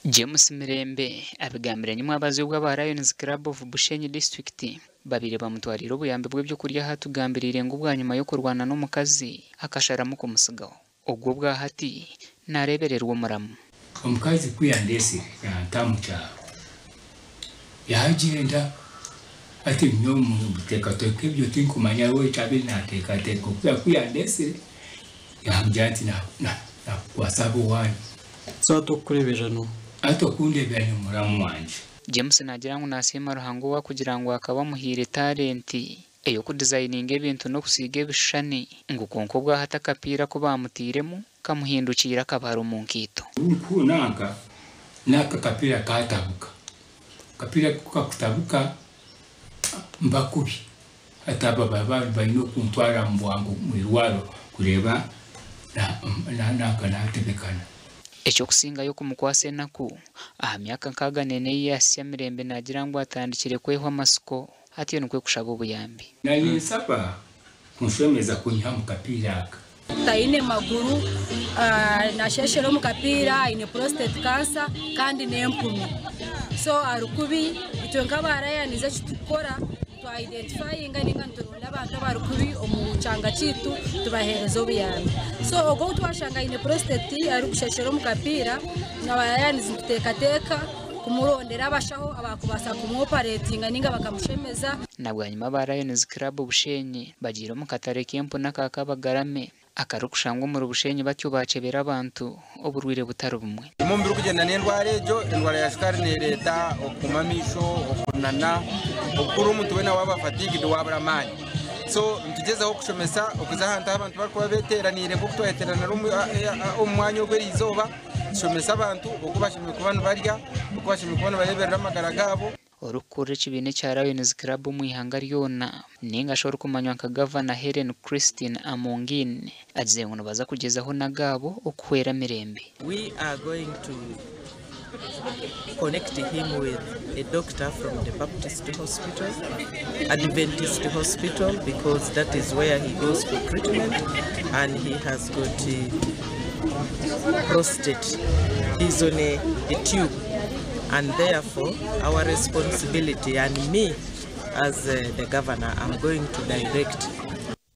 James Mirembe abigambira nyuma abazi bwa Lions Club of Bushenyi District babiri bamutwarira ubuyambe bw'ibyo kurya hatugambirire ngo ubwa nyuma yo kurwana n'umukazi akasharamo kumusigaho ubwo bwa hati narebererwa muramu omukazi kwiyandese yantamucha yagenda ati nyomu buteka toke byo tinkumanya we chabiri nateka teko kwiyandese yamjanti na kwasabu wani so tokurebera no atokundebera ni muramu wanje James nagira ngo nasema ruhango wa kugira ngo akaba muhire talenti eyo ku designing ebintu no kusiga ebishani ngo konko bwa hatakapira ko bamutiremo kamuhindukira kabaro mu nkito uku naka kapira katabuka kapira kutabuka mbakubi ataba baba bayino kuntwara mbwangu mwirwaro kureba naka natebekana Echo kusinga yo kumukwase naku myaka nkaga nene yasya Mirembe nagira ngo atandikire kwehwa amasiko ati yo nkwe kushaba ubuyambi na yesaba kunshemeza kunya mu kapira aka taine maguru na sheshero mu kapira ine prostate cancer kandi nempumi so arukubi itwe nkabarayanize kitukora to identifying ninga nturunda abantu barukubi omucanga kitu tubaherezo ubuyambi so ogo twashanga ine prostate ari kusheshero mu kapira nabarayanize tutekateka kumurondera abashaho abakubasa kumoperatinga ninga bakamushemeza nabwa nyuma ba Lions Club Bushenyi bagira mu katare kempo nakakabagarame akarukushangwa mu Bushenyi batyo bacebera abantu oburwire butaro bumwe Mumbiru kugenda n'indwara ejo indwara ya sukari ne leta okumamisho okunana okuru umuntu wena waba fatigue wabaramanye so ntugezaho kushomesa okuzahanta abantu barikuba beteranire ko kutweterana umwanya ogwerizoba shomesa abantu okubashimye kubana barya okubashimye kubana bareberera amagara gabo orukure kibine cya Lions Club mu ihanga ryona ninga shoro kumanywa nka Governor Helen Christine Amongine agize ngo baza kugezaho nagabo okwera Mirembe. We are going to connect him with a doctor from the Baptist Hospital, Adventist Hospital, because that is where he goes for treatment, and he has got prostate. He's on a tube, and therefore our responsibility, and me as the governor, I'm going to direct